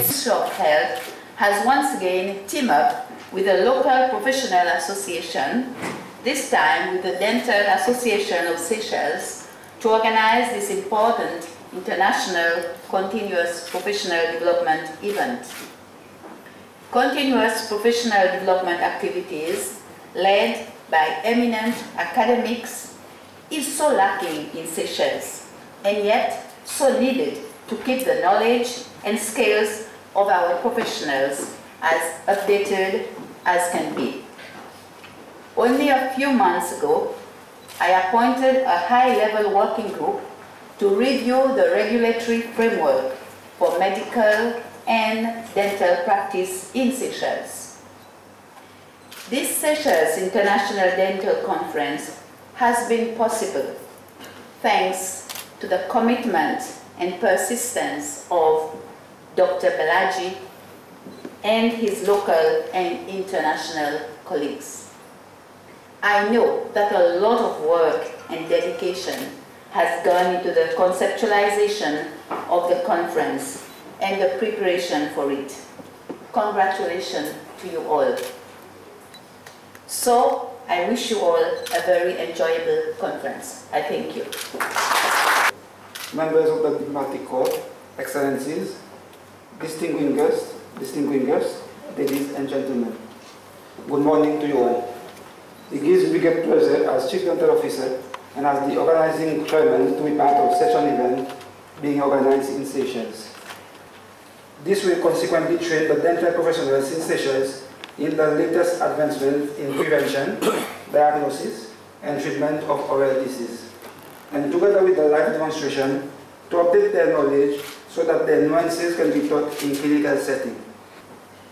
Ministry of Health has once again teamed up with a local professional association, this time with the Dental Association of Seychelles, to organize this important international continuous professional development event. Continuous professional development activities led by eminent academics is so lacking in Seychelles, and yet so needed to keep the knowledge and skills of our professionals as updated as can be. Only a few months ago, I appointed a high-level working group to review the regulatory framework for medical and dental practice in Seychelles. This Seychelles International Dental Conference has been possible thanks to the commitment and persistence of Dr. Balaji and his local and international colleagues. I know that a lot of work and dedication has gone into the conceptualization of the conference and the preparation for it. Congratulations to you all. So, I wish you all a very enjoyable conference. I thank you. Members of the diplomatic corps, excellencies, distinguished guests, ladies and gentlemen, good morning to you all. It gives me great pleasure as Chief Dental Officer and as the organizing chairman to be part of such an event being organized in Seychelles. This will consequently train the dental professionals in Seychelles in the latest advancements in prevention, diagnosis, and treatment of oral disease, and together with the live demonstration to update their knowledge so that their nuances can be taught in clinical setting.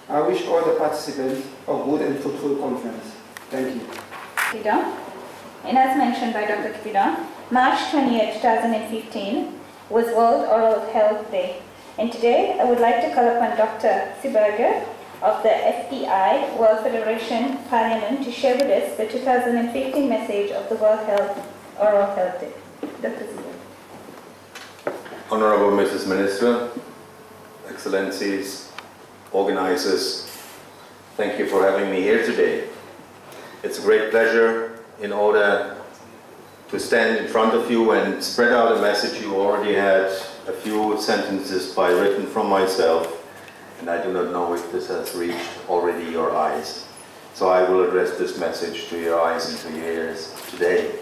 I wish all the participants a good and fruitful conference. Thank you. And as mentioned by Dr. Kipidon, March 28, 2015 was World Oral Health Day. And today I would like to call upon Dr. Seeberger of the FDI World Federation Parliament to share with us the 2015 message of the World Oral Health Day. Dr. Seeberger. Honorable Mrs. Minister, Excellencies, organizers, thank you for having me here today. It's a great pleasure in order to stand in front of you and spread out a message. You already had a few sentences by written from myself, and I do not know if this has reached already your eyes. So I will address this message to your eyes and to your ears today.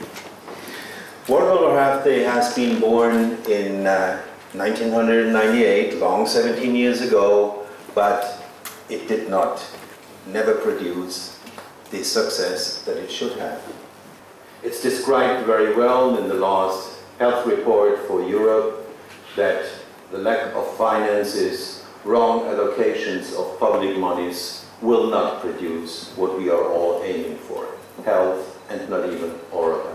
World Oral Health Day has been born in 1998, long 17 years ago, but it did never produce the success that it should have. It's described very well in the last health report for Europe that the lack of finances, wrong allocations of public monies will not produce what we are all aiming for, health and not even oral health.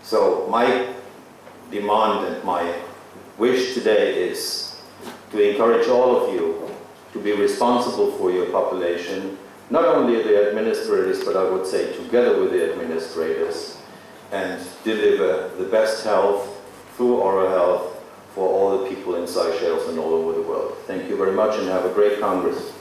So my demand and my wish today is to encourage all of you to be responsible for your population, not only the administrators, but I would say together with the administrators, and deliver the best health through oral health for all the people in Seychelles and all over the world. Thank you very much and have a great Congress.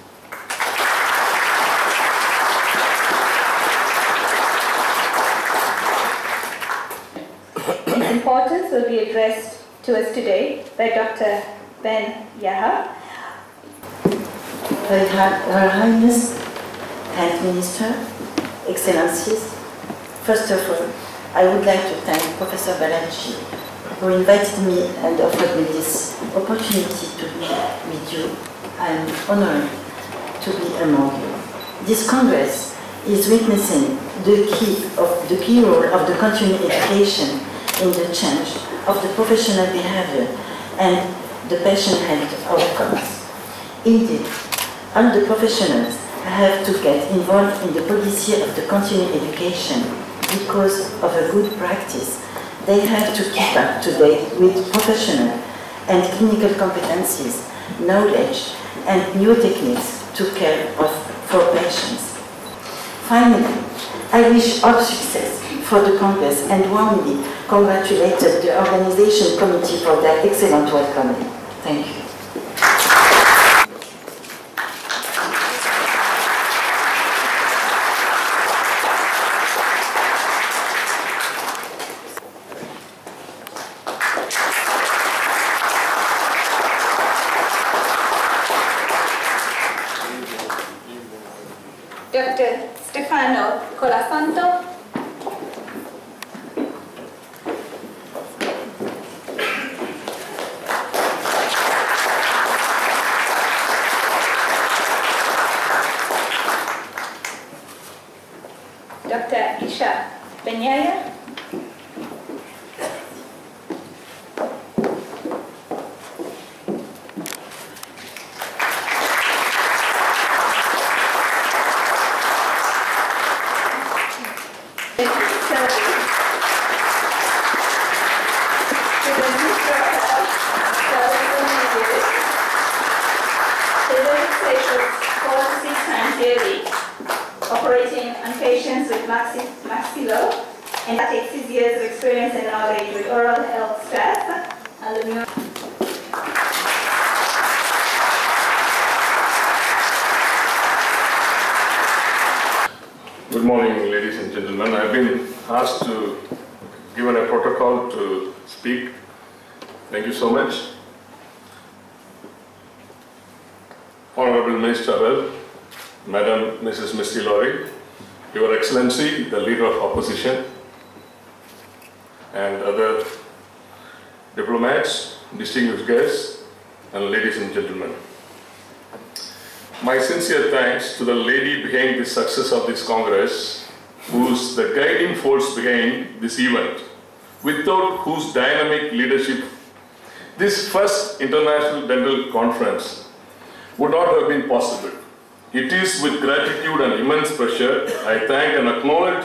Its importance will be addressed to us today by Dr. Benhaya. Her Highness, Health Minister, Excellencies, first of all, I would like to thank Professor Balaji, who invited me and offered me this opportunity to be with you. I am honored to be among you. This Congress is witnessing the key role of the continuing education in the change of the professional behavior and the patient health outcomes. Indeed, all the professionals have to get involved in the policy of the continuing education because of a good practice. They have to keep up to date with professional and clinical competencies, knowledge, and new techniques to care for patients. Finally, I wish all success for the Congress and warmly congratulated the organization committee for their excellent welcoming. Thank you. Dr. Stefano Colasanto. Dr. Ihsane Benhaya. Operating on patients with maxillo, and that takes 6 years of experience and knowledge with oral health staff and the new. Good morning, ladies and gentlemen. I've been asked to given a protocol to speak. Thank you so much. Honorable Minister, Madam Mrs. Mitcy Laurey, Your Excellency, the Leader of Opposition, and other diplomats, distinguished guests, and ladies and gentlemen. My sincere thanks to the lady behind the success of this Congress, who's the guiding force behind this event, without whose dynamic leadership this first International Dental Conference would not have been possible. It is with gratitude and immense pressure I thank and acknowledge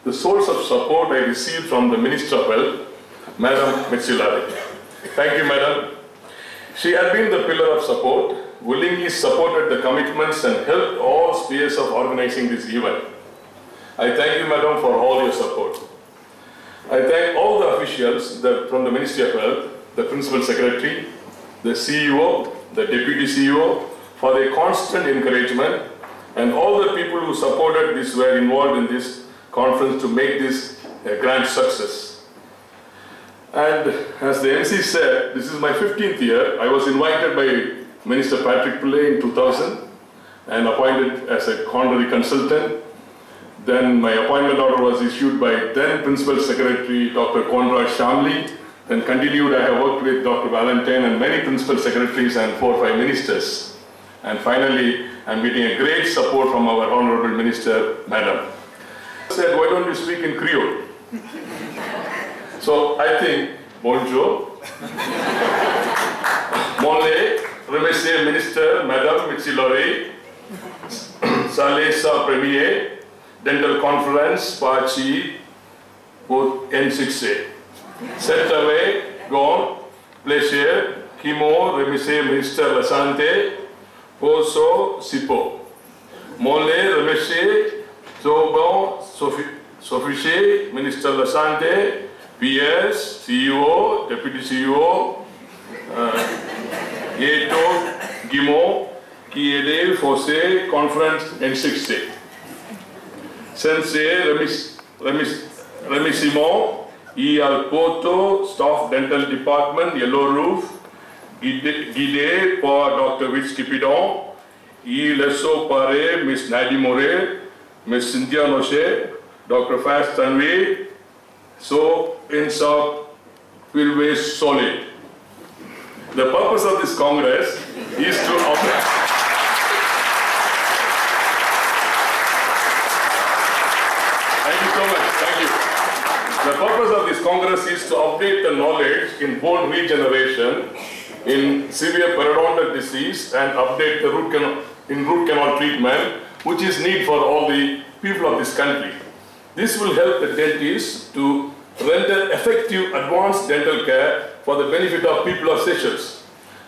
the source of support I received from the Minister of Health, Madam Mitcy Laurey. Thank you, Madam. She had been the pillar of support, willingly supported the commitments and helped all spheres of organizing this event. I thank you, Madam, for all your support. I thank all the officials from the Ministry of Health, the Principal Secretary, the CEO, the Deputy CEO, for their constant encouragement, and all the people who supported this were involved in this conference to make this a grand success. And as the MC said, this is my 15th year. I was invited by Minister Patrick Pillay in 2000 and appointed as a honorary consultant. Then my appointment order was issued by then Principal Secretary Dr. Conrad Shamli. Then continued, I have worked with Dr. Valentine and many Principal Secretaries and 4 or 5 ministers. And finally, I'm getting a great support from our Honorable Minister, Madam. I said, why don't you speak in Creole? So I think, bonjour. Monlé, remercier Minister, Madam Mitcy Laurey, Saleh sa premier, Dental Conference, Pachi, pour N6C. Cette année, gone, plaisir, Kimo, remercier Minister la Santé, Poso, Sipo. Monlé, remercier, Zobon, Sofiché, Minister la Santé, PS, CEO, Deputy CEO, Yeto, Guimont, qui aidait Fossé, Conference N6C. Sensei, remerciement, al Poto, Staff Dental Department, Yellow Roof, guidé par Dr. Vitz Kipidon, laissé paré Miss Nadi Moret, Miss Cynthia Noche, Dr. Fast Tanvi, so in sub will be solid. The purpose of this Congress is to The purpose of this Congress is to update the knowledge in bone regeneration, in severe periodontal disease, and update the root canal treatment, which is need for all the people of this country. This will help the dentists to render effective advanced dental care for the benefit of people of Seychelles.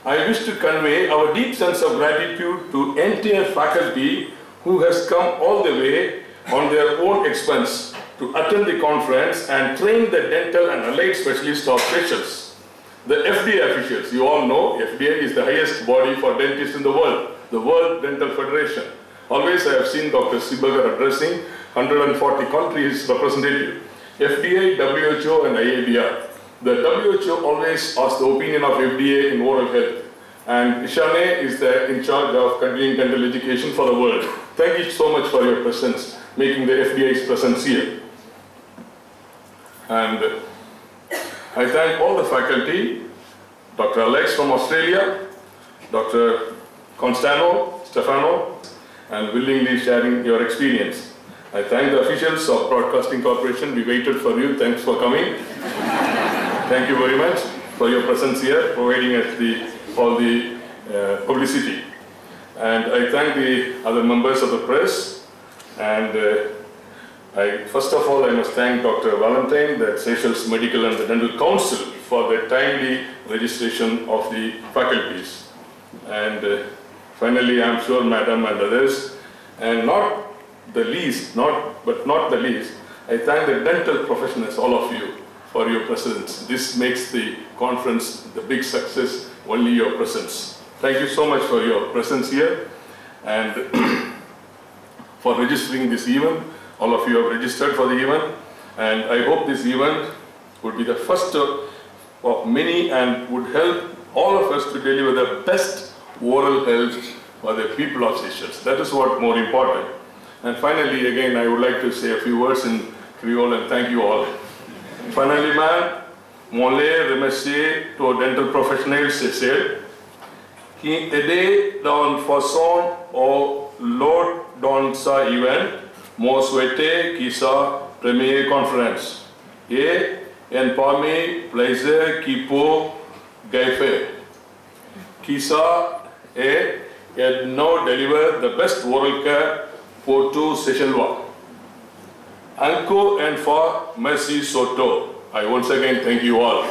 I wish to convey our deep sense of gratitude to entire faculty who has come all the way on their own expense to attend the conference and train the dental and allied specialists of Seychelles. The FDI officials, you all know, FDI is the highest body for dentists in the World Dental Federation. Always I have seen Dr. Seeberger addressing 140 countries representative. FDA, WHO and IABR. The WHO always asks the opinion of FDA in oral health. And Ihsane is in charge of continuing dental education for the world. Thank you so much for your presence, making the FDI's presence here. And I thank all the faculty, Dr. Alex from Australia, Dr. Stefano, and willingly sharing your experience. I thank the officials of Broadcasting Corporation. We waited for you. Thanks for coming. Thank you very much for your presence here, providing us all the publicity. And I thank the other members of the press. And first of all, I must thank Dr. Valentine, the Seychelles Medical and the Dental Council, for the timely registration of the faculties. And finally, I'm sure Madam and others, and not the least, I thank the dental professionals, all of you, for your presence. This makes the conference the big success, only your presence. Thank you so much for your presence here and for registering this event. All of you have registered for the event, and I hope this event would be the first of many and would help all of us to deliver the best oral health for the people of Seychelles. That is what more important. And finally, again, I would like to say a few words in Creole and thank you all. Finally, je voulais remercier tous les dental professionnels Seychelles qui aident dans une façon au lors dans ce événement. Moi, souhaité qu'il soit première conférence et un parmi plaisir qui peut gagner. Qui ça est now deliver the best oral care for two Seychellois. Encore une fois, merci Soto. I once again thank you all.